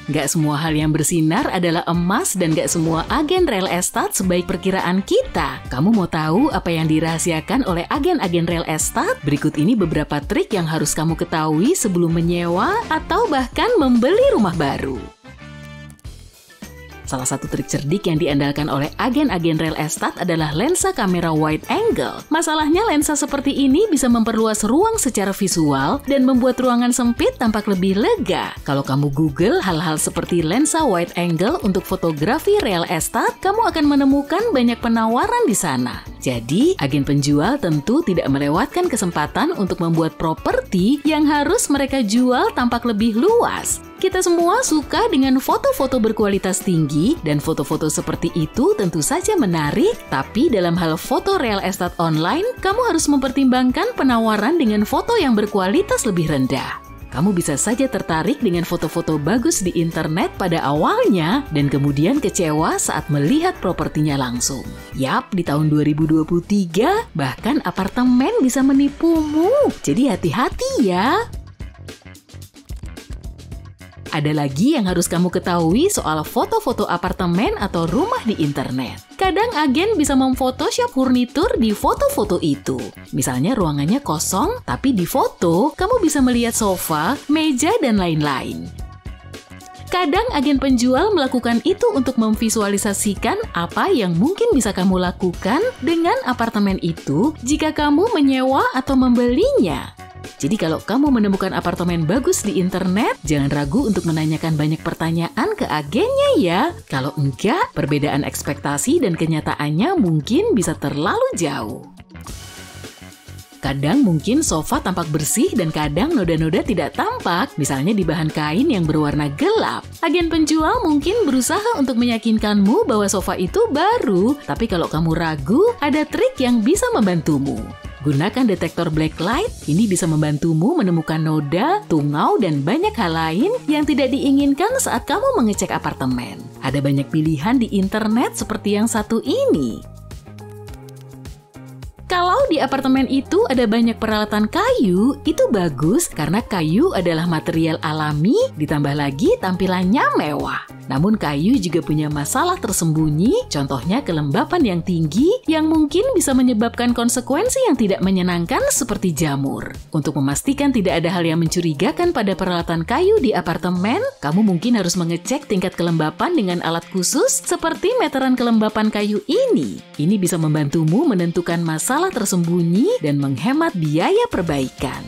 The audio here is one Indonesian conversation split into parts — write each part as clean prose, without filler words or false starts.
Nggak semua hal yang bersinar adalah emas dan nggak semua agen real estate sebaik perkiraan kita. Kamu mau tahu apa yang dirahasiakan oleh agen-agen real estate? Berikut ini beberapa trik yang harus kamu ketahui sebelum menyewa atau bahkan membeli rumah baru. Salah satu trik cerdik yang diandalkan oleh agen-agen real estate adalah lensa kamera wide angle. Masalahnya lensa seperti ini bisa memperluas ruang secara visual dan membuat ruangan sempit tampak lebih lega. Kalau kamu Google hal-hal seperti lensa wide angle untuk fotografi real estate, kamu akan menemukan banyak penawaran di sana. Jadi, agen penjual tentu tidak melewatkan kesempatan untuk membuat properti yang harus mereka jual tampak lebih luas. Kita semua suka dengan foto-foto berkualitas tinggi, dan foto-foto seperti itu tentu saja menarik, tapi dalam hal foto real estate online, kamu harus mempertimbangkan penawaran dengan foto yang berkualitas lebih rendah. Kamu bisa saja tertarik dengan foto-foto bagus di internet pada awalnya dan kemudian kecewa saat melihat propertinya langsung. Yap, di tahun 2023, bahkan apartemen bisa menipumu. Jadi hati-hati ya. Ada lagi yang harus kamu ketahui soal foto-foto apartemen atau rumah di internet. Kadang agen bisa memfotoshop furnitur di foto-foto itu. Misalnya ruangannya kosong, tapi di foto kamu bisa melihat sofa, meja, dan lain-lain. Kadang agen penjual melakukan itu untuk memvisualisasikan apa yang mungkin bisa kamu lakukan dengan apartemen itu jika kamu menyewa atau membelinya. Jadi kalau kamu menemukan apartemen bagus di internet, jangan ragu untuk menanyakan banyak pertanyaan ke agennya ya. Kalau enggak, perbedaan ekspektasi dan kenyataannya mungkin bisa terlalu jauh. Kadang mungkin sofa tampak bersih dan kadang noda-noda tidak tampak, misalnya di bahan kain yang berwarna gelap. Agen penjual mungkin berusaha untuk meyakinkanmu bahwa sofa itu baru, tapi kalau kamu ragu, ada trik yang bisa membantumu. Gunakan detektor black light, ini bisa membantumu menemukan noda, tungau, dan banyak hal lain yang tidak diinginkan saat kamu mengecek apartemen. Ada banyak pilihan di internet seperti yang satu ini. Kalau di apartemen itu ada banyak peralatan kayu, itu bagus karena kayu adalah material alami, ditambah lagi tampilannya mewah. Namun kayu juga punya masalah tersembunyi, contohnya kelembapan yang tinggi yang mungkin bisa menyebabkan konsekuensi yang tidak menyenangkan seperti jamur. Untuk memastikan tidak ada hal yang mencurigakan pada peralatan kayu di apartemen, kamu mungkin harus mengecek tingkat kelembapan dengan alat khusus seperti meteran kelembapan kayu ini. Ini bisa membantumu menentukan masalah tersembunyi dan menghemat biaya perbaikan.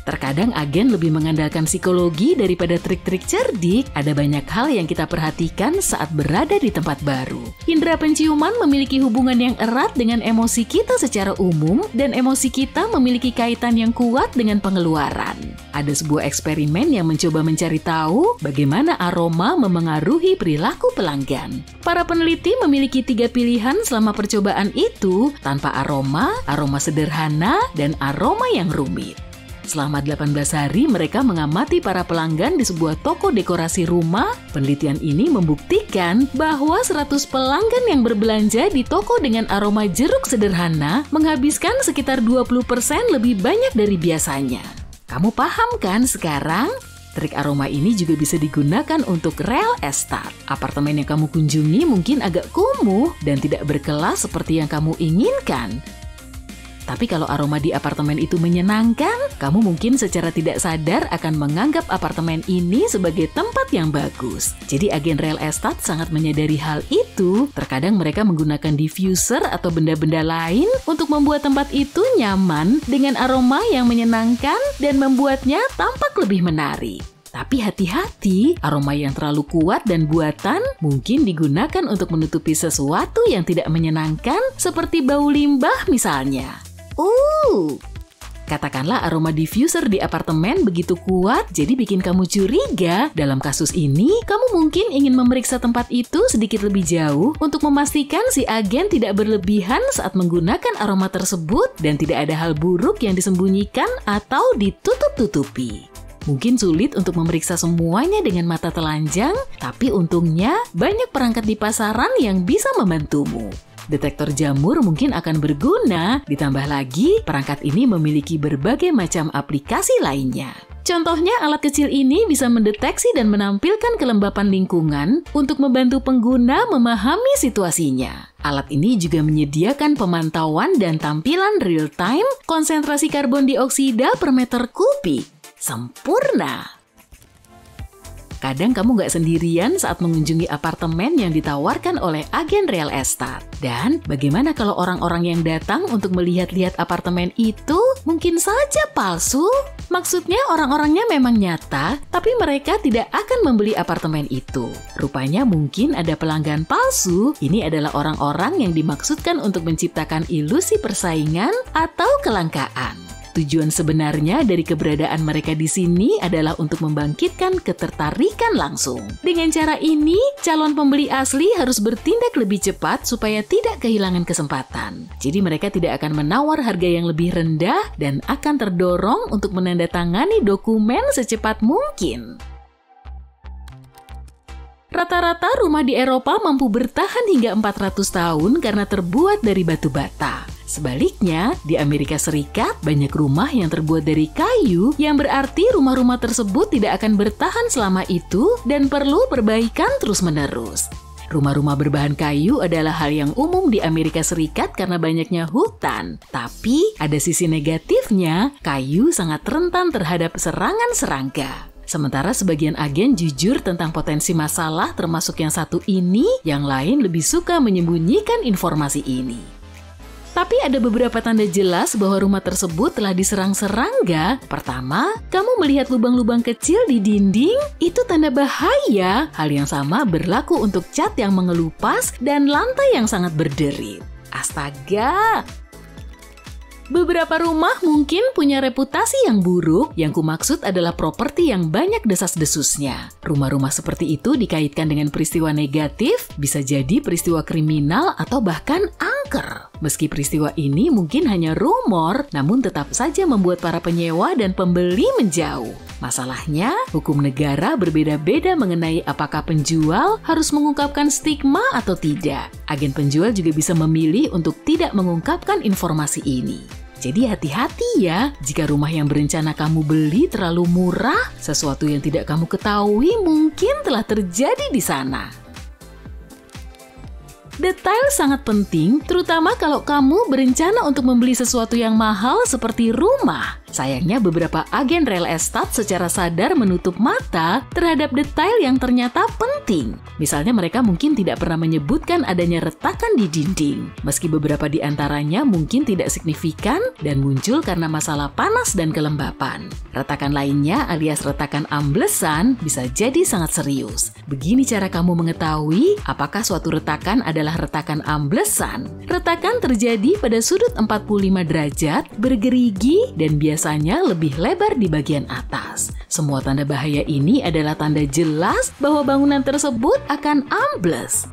Terkadang agen lebih mengandalkan psikologi daripada trik-trik cerdik. Ada banyak hal yang kita perhatikan saat berada di tempat baru. Indera penciuman memiliki hubungan yang erat dengan emosi kita secara umum, dan emosi kita memiliki kaitan yang kuat dengan pengeluaran. Ada sebuah eksperimen yang mencoba mencari tahu bagaimana aroma memengaruhi perilaku pelanggan. Para peneliti memiliki 3 pilihan selama percobaan itu, tanpa aroma, aroma sederhana, dan aroma yang rumit. Selama 18 hari, mereka mengamati para pelanggan di sebuah toko dekorasi rumah. Penelitian ini membuktikan bahwa 100 pelanggan yang berbelanja di toko dengan aroma jeruk sederhana menghabiskan sekitar 20% lebih banyak dari biasanya. Kamu paham kan sekarang? Trik aroma ini juga bisa digunakan untuk real estate. Apartemen yang kamu kunjungi mungkin agak kumuh dan tidak berkelas seperti yang kamu inginkan. Tapi kalau aroma di apartemen itu menyenangkan, kamu mungkin secara tidak sadar akan menganggap apartemen ini sebagai tempat yang bagus. Jadi agen real estate sangat menyadari hal itu. Terkadang mereka menggunakan diffuser atau benda-benda lain untuk membuat tempat itu nyaman dengan aroma yang menyenangkan dan membuatnya tampak lebih menarik. Tapi hati-hati, aroma yang terlalu kuat dan buatan mungkin digunakan untuk menutupi sesuatu yang tidak menyenangkan seperti bau limbah misalnya. Katakanlah aroma diffuser di apartemen begitu kuat, jadi bikin kamu curiga. Dalam kasus ini, kamu mungkin ingin memeriksa tempat itu sedikit lebih jauh untuk memastikan si agen tidak berlebihan saat menggunakan aroma tersebut dan tidak ada hal buruk yang disembunyikan atau ditutup-tutupi. Mungkin sulit untuk memeriksa semuanya dengan mata telanjang, tapi untungnya banyak perangkat di pasaran yang bisa membantumu. Detektor jamur mungkin akan berguna, ditambah lagi perangkat ini memiliki berbagai macam aplikasi lainnya. Contohnya, alat kecil ini bisa mendeteksi dan menampilkan kelembapan lingkungan untuk membantu pengguna memahami situasinya. Alat ini juga menyediakan pemantauan dan tampilan real-time konsentrasi karbon dioksida per meter kubik. Sempurna! Kadang kamu nggak sendirian saat mengunjungi apartemen yang ditawarkan oleh agen real estate. Dan bagaimana kalau orang-orang yang datang untuk melihat-lihat apartemen itu mungkin saja palsu? Maksudnya orang-orangnya memang nyata, tapi mereka tidak akan membeli apartemen itu. Rupanya mungkin ada pelanggan palsu. Ini adalah orang-orang yang dimaksudkan untuk menciptakan ilusi persaingan atau kelangkaan. Tujuan sebenarnya dari keberadaan mereka di sini adalah untuk membangkitkan ketertarikan langsung. Dengan cara ini, calon pembeli asli harus bertindak lebih cepat supaya tidak kehilangan kesempatan. Jadi mereka tidak akan menawar harga yang lebih rendah dan akan terdorong untuk menandatangani dokumen secepat mungkin. Rata-rata rumah di Eropa mampu bertahan hingga 400 tahun karena terbuat dari batu bata. Sebaliknya, di Amerika Serikat banyak rumah yang terbuat dari kayu, yang berarti rumah-rumah tersebut tidak akan bertahan selama itu dan perlu perbaikan terus-menerus. Rumah-rumah berbahan kayu adalah hal yang umum di Amerika Serikat karena banyaknya hutan. Tapi ada sisi negatifnya, kayu sangat rentan terhadap serangan serangga. Sementara sebagian agen jujur tentang potensi masalah termasuk yang satu ini, yang lain lebih suka menyembunyikan informasi ini. Tapi ada beberapa tanda jelas bahwa rumah tersebut telah diserang serangga. Pertama, kamu melihat lubang-lubang kecil di dinding, itu tanda bahaya. Hal yang sama berlaku untuk cat yang mengelupas dan lantai yang sangat berderit. Astaga! Beberapa rumah mungkin punya reputasi yang buruk, yang kumaksud adalah properti yang banyak desas-desusnya. Rumah-rumah seperti itu dikaitkan dengan peristiwa negatif, bisa jadi peristiwa kriminal atau bahkan angker. Meski peristiwa ini mungkin hanya rumor, namun tetap saja membuat para penyewa dan pembeli menjauh. Masalahnya, hukum negara berbeda-beda mengenai apakah penjual harus mengungkapkan stigma atau tidak. Agen penjual juga bisa memilih untuk tidak mengungkapkan informasi ini. Jadi hati-hati ya, jika rumah yang berencana kamu beli terlalu murah, sesuatu yang tidak kamu ketahui mungkin telah terjadi di sana. Detail sangat penting, terutama kalau kamu berencana untuk membeli sesuatu yang mahal seperti rumah. Sayangnya beberapa agen real estate secara sadar menutup mata terhadap detail yang ternyata penting. Misalnya mereka mungkin tidak pernah menyebutkan adanya retakan di dinding, meski beberapa di antaranya mungkin tidak signifikan dan muncul karena masalah panas dan kelembapan. Retakan lainnya alias retakan amblesan bisa jadi sangat serius. Begini cara kamu mengetahui apakah suatu retakan adalah retakan amblesan. Retakan terjadi pada sudut 45 derajat, bergerigi, dan biasanya lebih lebar di bagian atas. Semua tanda bahaya ini adalah tanda jelas bahwa bangunan tersebut akan ambles.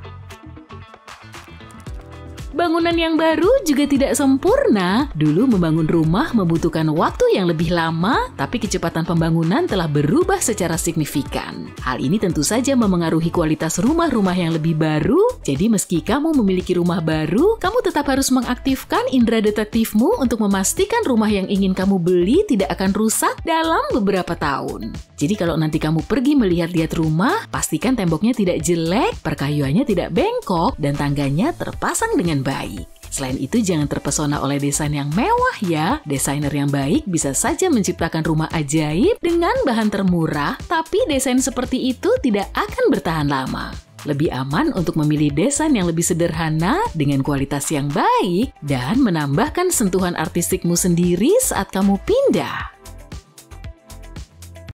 Bangunan yang baru juga tidak sempurna. Dulu membangun rumah membutuhkan waktu yang lebih lama, tapi kecepatan pembangunan telah berubah secara signifikan. Hal ini tentu saja memengaruhi kualitas rumah-rumah yang lebih baru. Jadi meski kamu memiliki rumah baru, kamu tetap harus mengaktifkan indera detektifmu untuk memastikan rumah yang ingin kamu beli tidak akan rusak dalam beberapa tahun. Jadi kalau nanti kamu pergi melihat-lihat rumah, pastikan temboknya tidak jelek, perkayuannya tidak bengkok, dan tangganya terpasang dengan baik. Selain itu, jangan terpesona oleh desain yang mewah ya. Desainer yang baik bisa saja menciptakan rumah ajaib dengan bahan termurah, tapi desain seperti itu tidak akan bertahan lama. Lebih aman untuk memilih desain yang lebih sederhana dengan kualitas yang baik dan menambahkan sentuhan artistikmu sendiri saat kamu pindah.